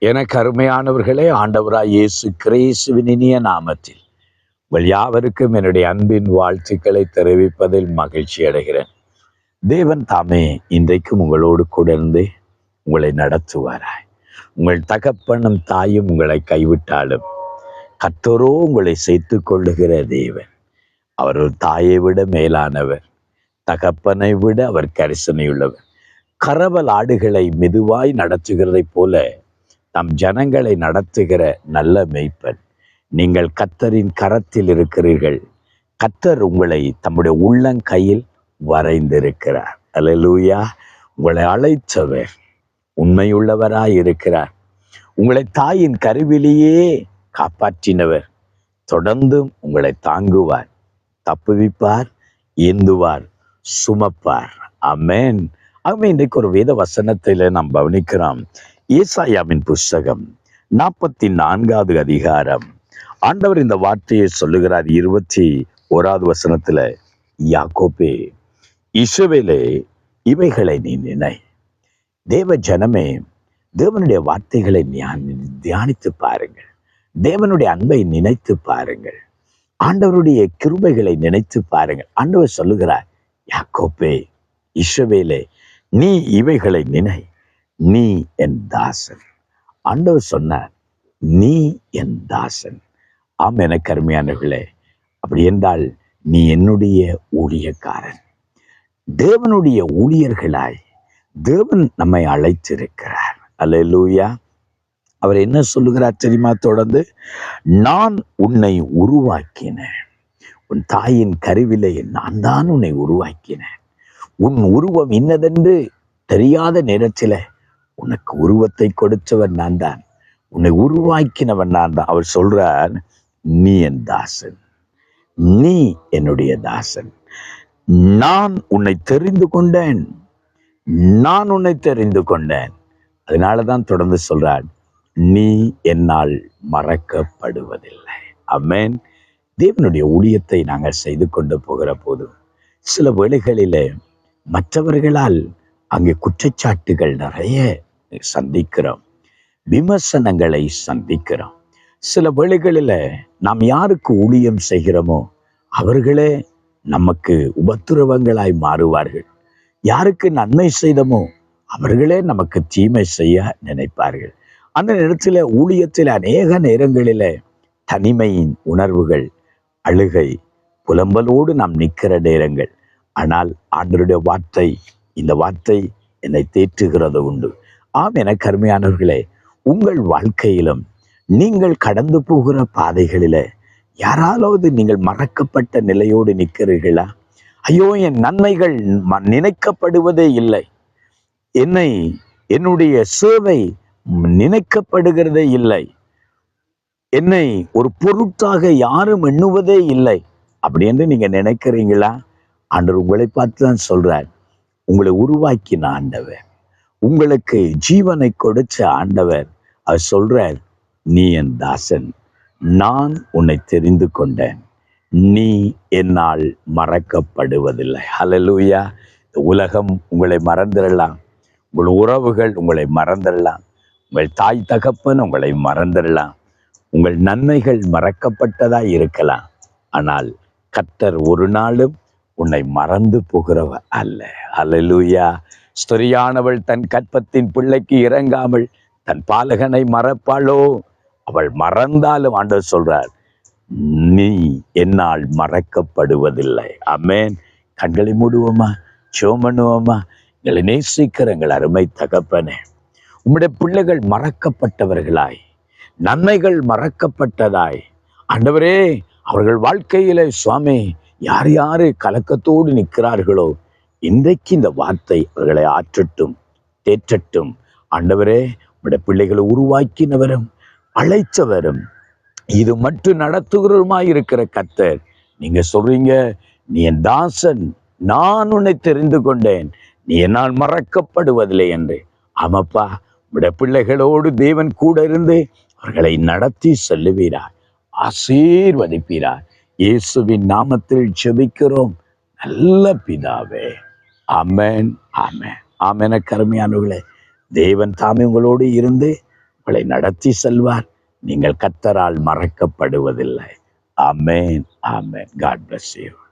எனக்கு அருமையானவர்களே, ஆண்டவராய் இயேசு கிறிஸ்துவின் இனிய நாமத்தில் உங்கள் யாவருக்கும் என்னுடைய அன்பின் வாழ்த்துக்களை தெரிவிப்பதில் மகிழ்ச்சி அடைகிறேன். தேவன் தாமே இன்றைக்கும் உங்களோடு கூட இருந்து உங்களை நடத்துவாராய். உங்கள் தகப்பனும் தாயும் உங்களை கைவிட்டாலும் கர்த்தரோ உங்களை சேர்த்து கொள்ளுகிற தேவன். அவர் ஒரு தாயை விட மேலானவர், தகப்பனை விட அவர் கரிசனையுள்ளவர். கறவல் ஆடுகளை மெதுவாய் நடத்துகிறதை போல தம் ஜனங்களை நடத்துகிற நல்ல மேய்ப்பன். நீங்கள் கர்த்தரின் கரத்தில் இருக்கிறீர்கள். கர்த்தர் உங்களை தம்முடைய உள்ளங்கையில் வரைந்திருக்கிறார். அல்லேலூயா. உங்களை அழைத்தவர் உண்மையுள்ளவராய் இருக்கிறார். உங்களை தாயின் கருவிலேயே காப்பாற்றினவர் தொடர்ந்தும் உங்களை தாங்குவார், தப்புவிப்பார், ஏந்துவார், சுமப்பார். ஆமென். ஆகவே இன்றைக்கு ஒரு வேத வசனத்தில் நாம் கவனிக்கிறோம். ஏசாயாவின் புஸ்தகம் 44வது அதிகாரம். ஆண்டவர் இந்த வார்த்தையை சொல்லுகிறார் 21வது வசனத்துல, யாக்கோபே, இஸ்ரவேலே, இவைகளை நீ நினை. தேவ ஜனமே, தேவனுடைய வார்த்தைகளை தியானித்து பாருங்கள். தேவனுடைய அன்பை நினைத்து பாருங்கள். ஆண்டவருடைய கிருபைகளை நினைத்து பாருங்கள். ஆண்டவர் சொல்லுகிறார், யாக்கோபே, இஸ்ரவேலே, நீ இவைகளை நினை. நீ என் தாசன். ஆண்டவர் சொன்னார், நீ என் தாசன். ஆம், எனக்கு அருமையானவர்களே, அப்படி என்றால் நீ என்னுடைய ஊழியக்காரன். தேவனுடைய ஊழியர்களாய் தேவன் நம்மை அழைத்திருக்கிறார். அல்லேலூயா. அவர் என்ன சொல்லுகிறார் தெரியுமா? தொடர்ந்து, நான் உன்னை உருவாக்கினேன். உன் தாயின் கருவிலே நான் தான் உன்னை உருவாக்கினேன். உன் உருவம் இன்னதென்று தெரியாத நேரத்தில் உனக்கு உருவத்தை கொடுத்தவன் நான் தான், உன்னை உருவாக்கினவன் நான் தான். அவர் சொல்றார், நீ என் தாசன், நீ என்னுடைய தாசன். நான் உன்னை தெரிந்து கொண்டேன், நான் உன்னை தெரிந்து கொண்டேன். அதனாலதான் தொடர்ந்து சொல்றார், நீ என்னால் மறக்கப்படுவதில்லை. ஆமென். தேவனுடைய ஊழியத்தை நாங்கள் செய்து கொண்டு போகிற போது சில வேளைகளிலே மற்றவர்களால் அங்கே குற்றச்சாட்டுகள் நிறைய சந்திக்கிறோம், விமர்சனங்களை சந்திக்கிறோம். சில வேளைகளில் நாம் யாருக்கு ஊழியம் செய்கிறோமோ அவர்களே நமக்கு உபத்திரவங்களாய் மாறுவார்கள். யாருக்கு நன்மை செய்தமோ அவர்களே நமக்கு தீமை செய்ய நினைப்பார்கள். அந்த நேரத்தில் ஊழியத்தில் அநேக நேரங்களில் தனிமையின் உணர்வுகள், அழுகை, புலம்பலோடு நாம் நிற்கிற நேரங்கள். ஆனால் ஆண்டவருடைய வார்த்தை, இந்த வார்த்தை என்னை தேற்றுகிறது உண்டு. ஆம், எனக்கு அருமையானவர்களே, உங்கள் வாழ்க்கையிலும் நீங்கள் கடந்து போகிற பாதைகளில யாராலாவது நீங்கள் மறக்கப்பட்ட நிலையோடு நிற்கிறீர்களா? ஐயோ, என் நன்மைகள் நினைக்கப்படுவதே இல்லை, என்னுடைய சேவை நினைக்கப்படுகிறதே இல்லை, என்னை ஒரு பொருட்டாக யாரும் எண்ணுவதே இல்லை அப்படி என்று நீங்க நினைக்கிறீங்களா? ஆண்டவர் உங்களை பார்த்து தான் சொல்றார், உங்களை உருவாக்கின ஆண்டவர், உங்களுக்கு ஜீவனை கொடுத்த ஆண்டவர். அவர் சொல்றார், நீ என் தாசன், நான் உன்னை தெரிந்து கொண்டேன், நீ என்னால் மறக்கப்படுவதில்லை. ஹல்லேலூயா. உலகம் உங்களை மறந்துடலாம், உங்கள் உறவுகள் உங்களை மறந்துடலாம், உங்கள் தாய் தகப்பன் உங்களை மறந்துடலாம், உங்கள் நன்மைகள் மறக்கப்பட்டதா இருக்கலாம். ஆனால் கர்த்தர் ஒரு நாளும் உன்னை மறந்து போகிறவர் அல்ல. ஹல்லேலூயா. ஸ்திரியானவள் தன் கற்பத்தின் பிள்ளைக்கு இறங்காமல் தன் பாலகனை மறப்பாளோ? அவள் மறந்தாலும் ஆண்டவர் சொல்றார், நீ என்னால் மறக்கப்படுவதில்லை. ஆமென். கண்களை மூடுவோமா, ஜெபம் பண்ணுவோமா? எங்களை நேசிக்கிற எங்கள் அருமை தகப்பனே, உம்முடைய பிள்ளைகள் மறக்கப்பட்டவர்களாய், நன்மைகள் மறக்கப்பட்டதாய் ஆண்டவரே, அவர்கள் வாழ்க்கையில சுவாமி யார் யாரு கலக்கத்தோடு நிற்கிறார்களோ, இன்றைக்கு இந்த வார்த்தை அவர்களை ஆற்றட்டும், தேற்றட்டும். ஆண்டவரே, உடைய பிள்ளைகளை உருவாக்கினவரும் அழைத்தவரும் இது மட்டும் நடத்துகிறவருமாயிருக்கிற கர்த்தர், நீங்க சொல்றீங்க, நீ என் தாசன், நான் உன்னை தெரிந்து கொண்டேன், நீ என்னால் மறக்கப்படுவதில்லை என்று. ஆமாப்பா, உடைய பிள்ளைகளோடு தேவன் கூட இருந்து அவர்களை நடத்தி செல்லுவீரார், ஆசீர்வதிப்பீரார். இயேசுவின் நாமத்தில் ஜெபிக்கிறோம் நல்ல பிதாவே. ஆமென், ஆமென், ஆமென். கருமையானவர்களே, தேவன் தாமே உங்களோடு இருந்து உங்களை நடத்தி செல்வார். நீங்கள் கர்த்தரால் மறக்கப்படுவதில்லை. ஆமென், ஆமென். God bless you.